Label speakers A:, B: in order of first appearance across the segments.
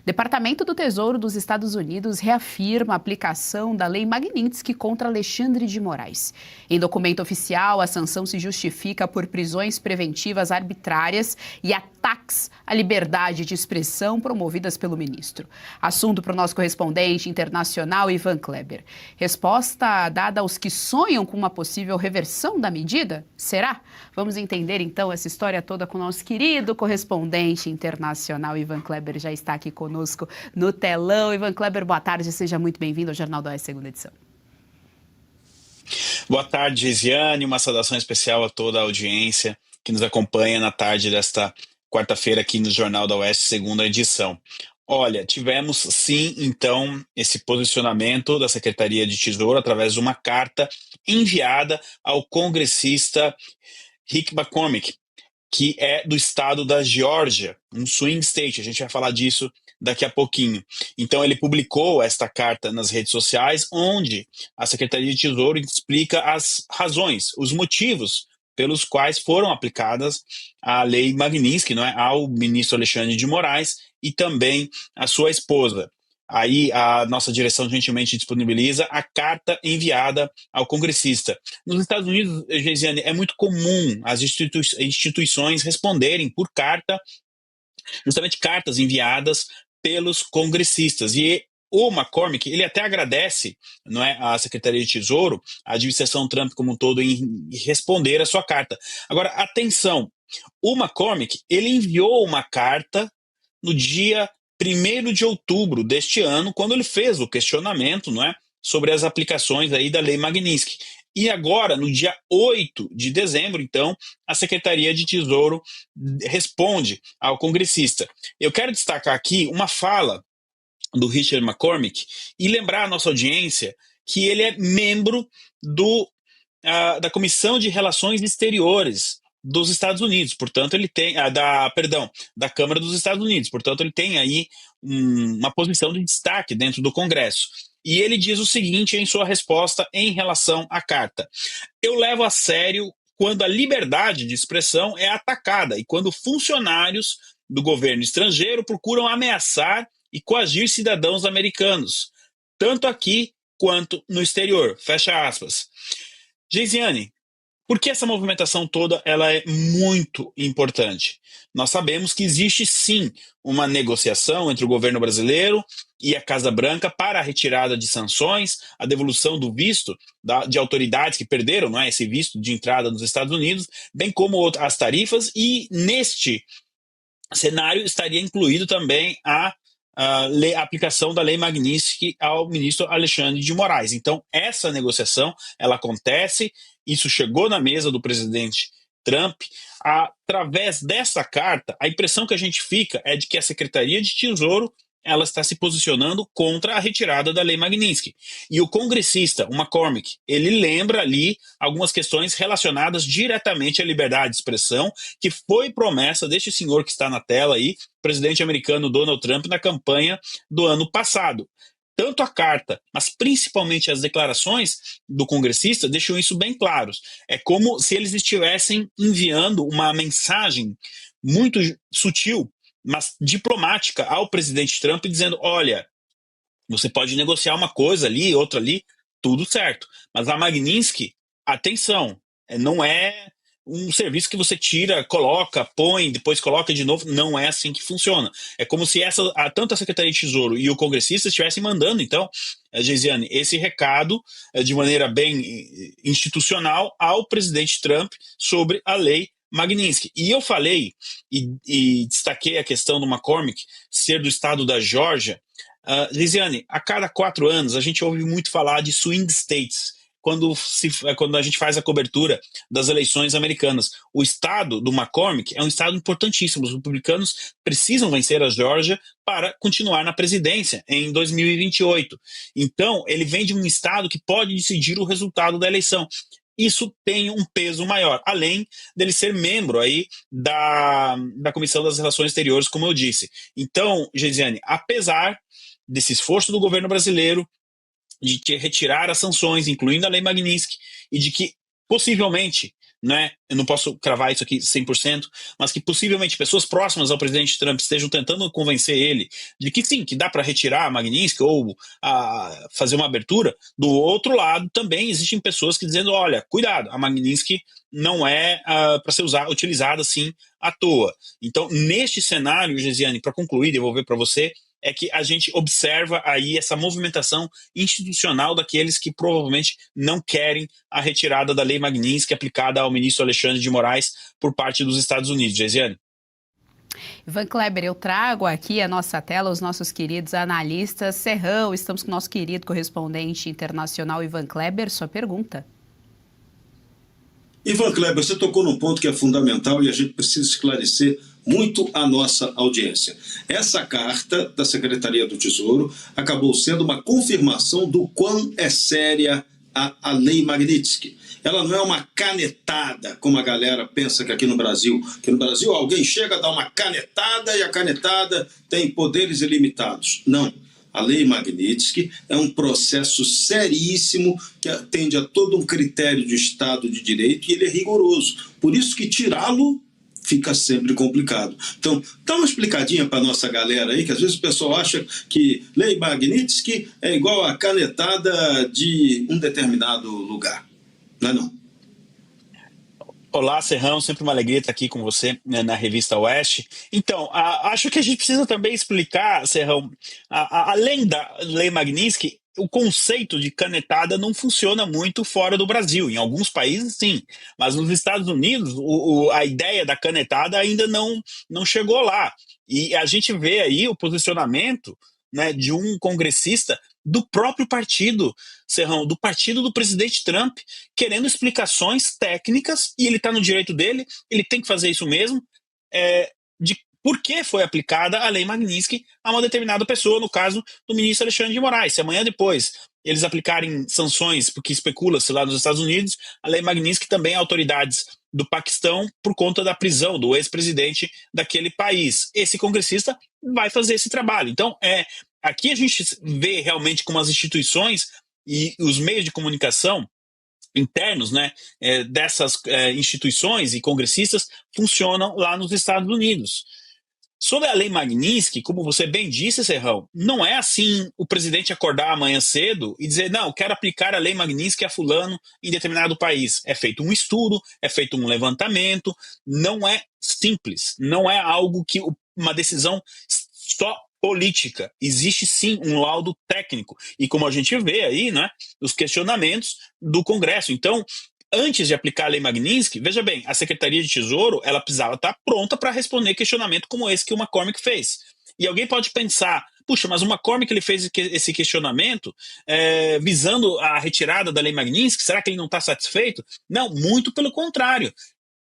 A: Departamento do Tesouro dos Estados Unidos reafirma a aplicação da Lei Magnitsky contra Alexandre de Moraes. Em documento oficial, a sanção se justifica por prisões preventivas arbitrárias e ataques à liberdade de expressão promovidas pelo ministro. Assunto para o nosso correspondente internacional, Ivan Kleber. Resposta dada aos que sonham com uma possível reversão da medida? Será? Vamos entender então essa história toda com o nosso querido correspondente internacional, Ivan Kleber, já está aqui conosco no telão. Ivan Kleber, boa tarde, seja muito bem-vindo ao Jornal da Oeste, segunda edição.
B: Boa tarde, Gesiane, uma saudação especial a toda a audiência que nos acompanha na tarde desta quarta-feira aqui no Jornal da Oeste, segunda edição. Olha, tivemos sim, então, esse posicionamento da Secretaria de Tesouro através de uma carta enviada ao congressista Rick McCormick, que é do estado da Geórgia, um swing state, a gente vai falar disso daqui a pouquinho. Então ele publicou esta carta nas redes sociais, onde a Secretaria de Tesouro explica as razões, os motivos pelos quais foram aplicadas a Lei Magnitsky, não é, ao ministro Alexandre de Moraes e também a sua esposa. Aí a nossa direção gentilmente disponibiliza a carta enviada ao congressista. Nos Estados Unidos, Geisiane, é muito comum as instituições responderem por carta, justamente cartas enviadas pelos congressistas. E o McCormick, ele até agradece, não é, à Secretaria de Tesouro, à administração Trump como um todo, em responder a sua carta. Agora, atenção, o McCormick, ele enviou uma carta no dia 1º de outubro deste ano, quando ele fez o questionamento, não é, sobre as aplicações aí da Lei Magnitsky. E agora, no dia 8 de dezembro, então, a Secretaria de Tesouro responde ao congressista. Eu quero destacar aqui uma fala do Richard McCormick e lembrar a nossa audiência que ele é membro da Comissão de Relações Exteriores dos Estados Unidos, portanto ele tem, da Câmara dos Estados Unidos, portanto ele tem aí uma posição de destaque dentro do Congresso. E ele diz o seguinte em sua resposta em relação à carta: eu levo a sério quando a liberdade de expressão é atacada e quando funcionários do governo estrangeiro procuram ameaçar e coagir cidadãos americanos, tanto aqui quanto no exterior. Fecha aspas. Geisiane, por que essa movimentação toda ela é muito importante? Nós sabemos que existe sim uma negociação entre o governo brasileiro e a Casa Branca para a retirada de sanções, a devolução do visto de autoridades que perderam, não é, esse visto de entrada nos Estados Unidos, bem como as tarifas, e neste cenário estaria incluído também a aplicação da Lei Magnitsky ao ministro Alexandre de Moraes. Então, essa negociação, ela acontece, isso chegou na mesa do presidente Trump. Através dessa carta, a impressão que a gente fica é de que a Secretaria de Tesouro ela está se posicionando contra a retirada da Lei Magnitsky. E o congressista, o McCormick, ele lembra ali algumas questões relacionadas diretamente à liberdade de expressão, que foi promessa deste senhor que está na tela aí, presidente americano Donald Trump, na campanha do ano passado. Tanto a carta, mas principalmente as declarações do congressista deixam isso bem claros. É como se eles estivessem enviando uma mensagem muito sutil, mas diplomática ao presidente Trump, dizendo: olha, você pode negociar uma coisa ali, outra ali, tudo certo, mas a Magnitsky, atenção, não é um serviço que você tira, coloca, põe, depois coloca de novo. Não é assim que funciona. É como se tanto a Secretaria de Tesouro e o congressista estivessem mandando, então, Geisiane, esse recado de maneira bem institucional ao presidente Trump sobre a lei Magnitsky. E eu falei e destaquei a questão do McCormick ser do estado da Geórgia. Geisiane, a cada 4 anos a gente ouve muito falar de swing states, quando a gente faz a cobertura das eleições americanas. O estado do McCormick é um estado importantíssimo. Os republicanos precisam vencer a Geórgia para continuar na presidência em 2028. Então, ele vem de um estado que pode decidir o resultado da eleição. Isso tem um peso maior, além dele ser membro aí da Comissão das Relações Exteriores, como eu disse. Então, Geisiane, apesar desse esforço do governo brasileiro de retirar as sanções, incluindo a Lei Magnitsky, e de que possivelmente né? Eu não posso cravar isso aqui 100%, mas que possivelmente pessoas próximas ao presidente Trump estejam tentando convencer ele de que sim, que dá para retirar a Magnitsky ou fazer uma abertura. Do outro lado, também existem pessoas que dizendo, olha, cuidado, a Magnitsky não é para ser utilizada assim à toa. Então, neste cenário, Gesiane, para concluir, devolver para você, é que a gente observa aí essa movimentação institucional daqueles que provavelmente não querem a retirada da Lei Magnitsky aplicada ao ministro Alexandre de Moraes por parte dos Estados Unidos. Gesiane.
A: Ivan Kleber, eu trago aqui a nossa tela os nossos queridos analistas. Serrão, estamos com o nosso querido correspondente internacional Ivan Kleber. Sua pergunta.
C: Ivan Kleber, você tocou num ponto que é fundamental e a gente precisa esclarecer muito a nossa audiência. Essa carta da Secretaria do Tesouro acabou sendo uma confirmação do quão é séria a Lei Magnitsky. Ela não é uma canetada, como a galera pensa que aqui no Brasil. Que no Brasil alguém chega a dar uma canetada e a canetada tem poderes ilimitados. Não. A Lei Magnitsky é um processo seríssimo que atende a todo um critério de Estado de Direito e ele é rigoroso. Por isso que tirá-lo fica sempre complicado. Então, dá uma explicadinha para a nossa galera aí, que às vezes o pessoal acha que Lei Magnitsky é igual a canetada de um determinado lugar. Não é não?
B: Olá, Serrão, sempre uma alegria estar aqui com você, né, na Revista Oeste. Então, acho que a gente precisa também explicar, Serrão, além da Lei Magnitsky, o conceito de canetada não funciona muito fora do Brasil. Em alguns países, sim, mas nos Estados Unidos, a ideia da canetada ainda não chegou lá. E a gente vê aí o posicionamento, né, de um congressista do próprio partido, Serrão, do partido do presidente Trump, querendo explicações técnicas, e ele está no direito dele, ele tem que fazer isso mesmo, de por que foi aplicada a Lei Magnitsky a uma determinada pessoa, no caso do ministro Alexandre de Moraes. Se amanhã depois eles aplicarem sanções, porque especula-se lá nos Estados Unidos, a Lei Magnitsky também autoridades do Paquistão por conta da prisão do ex-presidente daquele país. Esse congressista vai fazer esse trabalho. Então, aqui a gente vê realmente como as instituições e os meios de comunicação internos, né, dessas instituições e congressistas funcionam lá nos Estados Unidos. Sobre a Lei Magnitsky, como você bem disse, Serrão, não é assim o presidente acordar amanhã cedo e dizer, não, quero aplicar a Lei Magnitsky a fulano em determinado país. É feito um estudo, é feito um levantamento, não é simples, não é algo que uma decisão só política. Existe sim um laudo técnico e como a gente vê aí, né, os questionamentos do Congresso. Então, antes de aplicar a Lei Magnitsky, veja bem, a Secretaria de Tesouro ela precisava estar pronta para responder questionamento como esse que o McCormick fez. E alguém pode pensar, puxa, mas o McCormick ele fez esse questionamento visando a retirada da Lei Magnitsky, será que ele não está satisfeito? Não, muito pelo contrário.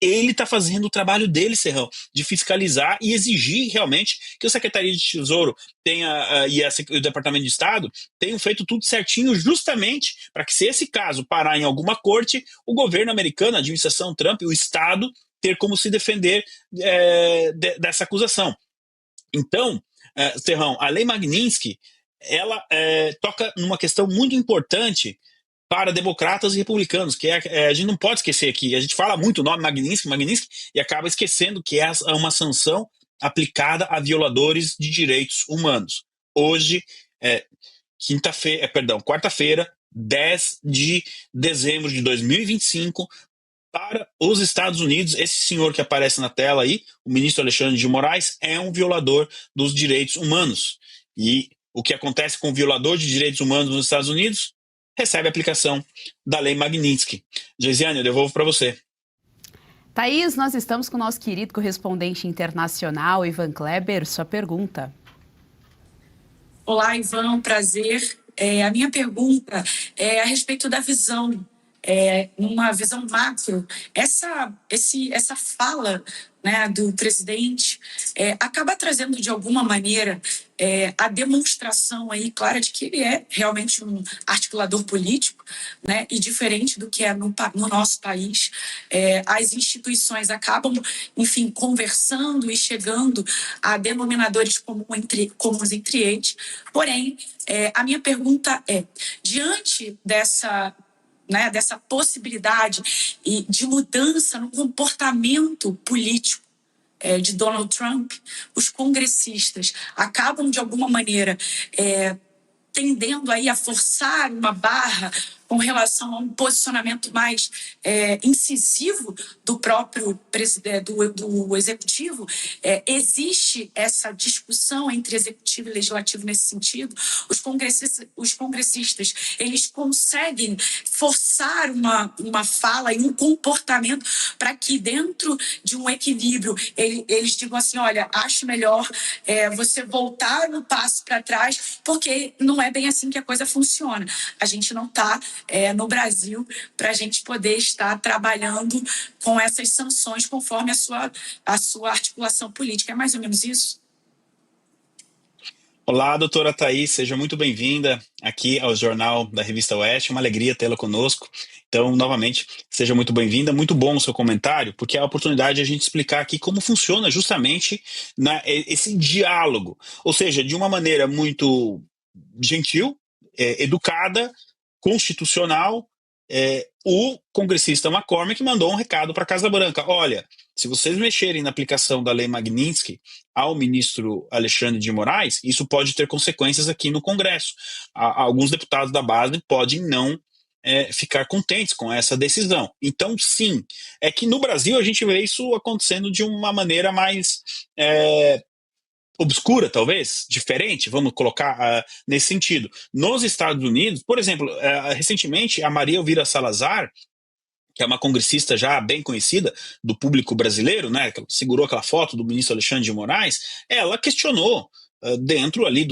B: Ele está fazendo o trabalho dele, Serrão, de fiscalizar e exigir realmente que a Secretaria de Tesouro tenha, e o Departamento de Estado tenham feito tudo certinho justamente para que, se esse caso parar em alguma corte, o governo americano, a administração Trump, o Estado, ter como se defender dessa acusação. Então, Serrão, a Lei Magnitsky, ela toca numa questão muito importante para democratas e republicanos, que a gente não pode esquecer aqui, a gente fala muito o nome Magnitsky, e acaba esquecendo que é uma sanção aplicada a violadores de direitos humanos. Hoje, quarta-feira, 10 de dezembro de 2025, para os Estados Unidos, esse senhor que aparece na tela aí, o ministro Alexandre de Moraes, é um violador dos direitos humanos. E o que acontece com o violador de direitos humanos nos Estados Unidos? Recebe a aplicação da Lei Magnitsky. Geisiane, eu devolvo para você.
A: Thaís, nós estamos com o nosso querido correspondente internacional, Ivan Kleber. Sua pergunta.
D: Olá, Ivan, prazer. A minha pergunta é a respeito da visão, uma visão macro. Essa fala, né, do presidente acaba trazendo, de alguma maneira, a demonstração aí clara de que ele é realmente um articulador político, né, e diferente do que é no nosso país, as instituições acabam, enfim, conversando e chegando a denominadores comuns entre eles. Porém, a minha pergunta diante dessa né, dessa possibilidade e de mudança no comportamento político de Donald Trump, os congressistas acabam, de alguma maneira, tendendo aí a forçar uma barra com relação a um posicionamento mais incisivo do próprio do executivo. Existe essa discussão entre executivo e legislativo nesse sentido. Os congressistas eles conseguem forçar uma fala e um comportamento para que, dentro de um equilíbrio, eles digam assim: olha, acho melhor você voltar um passo para trás, porque não é bem assim que a coisa funciona. A gente não está no Brasil para a gente poder estar trabalhando com essas sanções conforme a sua articulação política. É mais ou menos isso?
B: Olá, doutora Thaís, seja muito bem-vinda aqui ao Jornal da Revista Oeste, uma alegria tê-la conosco. Então, novamente, seja muito bem-vinda, muito bom o seu comentário, porque é a oportunidade de a gente explicar aqui como funciona justamente esse diálogo, ou seja, de uma maneira muito gentil, educada, constitucional. O congressista McCormick mandou um recado para a Casa Branca: olha, se vocês mexerem na aplicação da lei Magnitsky ao ministro Alexandre de Moraes, isso pode ter consequências aqui no Congresso. Alguns deputados da base podem não ficar contentes com essa decisão. Então, sim, é que no Brasil a gente vê isso acontecendo de uma maneira mais obscura, talvez, diferente, vamos colocar nesse sentido. Nos Estados Unidos, por exemplo, recentemente, a Maria Elvira Salazar, que é uma congressista já bem conhecida do público brasileiro, né, que segurou aquela foto do ministro Alexandre de Moraes, ela questionou, dentro ali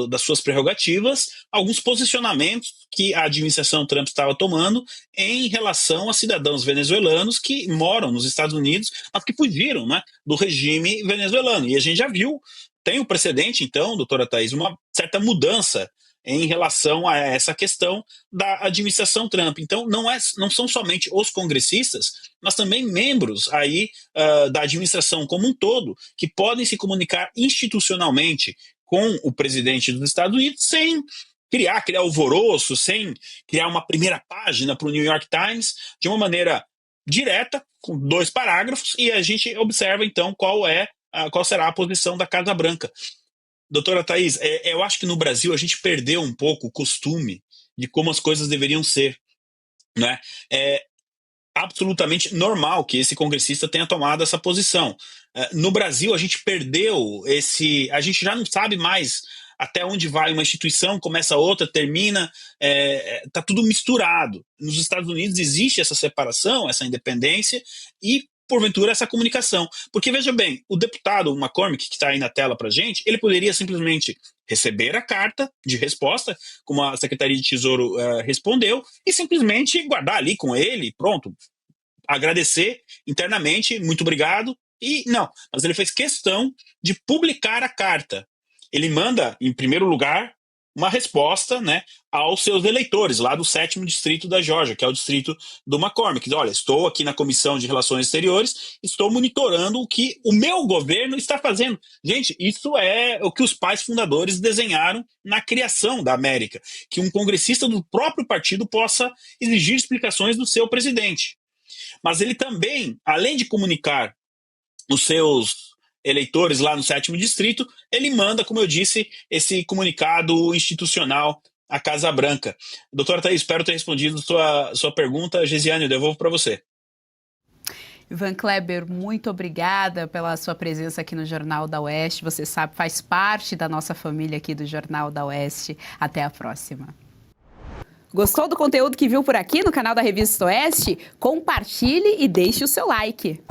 B: das suas prerrogativas, alguns posicionamentos que a administração Trump estava tomando em relação a cidadãos venezuelanos que moram nos Estados Unidos, mas que fugiram, né, do regime venezuelano. E a gente já viu, tem um precedente, então, doutora Thaís, uma certa mudança em relação a essa questão da administração Trump. Então, não são somente os congressistas, mas também membros aí da administração como um todo, que podem se comunicar institucionalmente com o presidente dos Estados Unidos sem criar alvoroço, sem criar uma primeira página para o New York Times, de uma maneira direta, com 2 parágrafos, e a gente observa, então, qual será a posição da Casa Branca. Doutora Thaís, eu acho que no Brasil a gente perdeu um pouco o costume de como as coisas deveriam ser, né? É absolutamente normal que esse congressista tenha tomado essa posição. No Brasil a gente perdeu a gente já não sabe mais até onde vai uma instituição, começa outra, termina, tá tudo misturado. Nos Estados Unidos existe essa separação, essa independência e, porventura, essa comunicação. Porque, veja bem, o deputado McCormick, que está aí na tela para a gente, ele poderia simplesmente receber a carta de resposta, como a Secretaria de Tesouro respondeu, e simplesmente guardar ali com ele, pronto, agradecer internamente, muito obrigado, e não. Mas ele fez questão de publicar a carta. Ele manda, em primeiro lugar, uma resposta, né, aos seus eleitores, lá do 7º Distrito da Geórgia, que é o distrito do McCormick. Olha, estou aqui na Comissão de Relações Exteriores, estou monitorando o que o meu governo está fazendo. Gente, isso é o que os pais fundadores desenharam na criação da América, que um congressista do próprio partido possa exigir explicações do seu presidente. Mas ele também, além de comunicar os seus eleitores lá no 7º Distrito, ele manda, como eu disse, esse comunicado institucional à Casa Branca. Doutora Thaís, espero ter respondido sua pergunta. Gesiane, eu devolvo para você.
A: Ivan Kleber, muito obrigada pela sua presença aqui no Jornal da Oeste. Você sabe, faz parte da nossa família aqui do Jornal da Oeste. Até a próxima. Gostou do conteúdo que viu por aqui no canal da Revista Oeste? Compartilhe e deixe o seu like.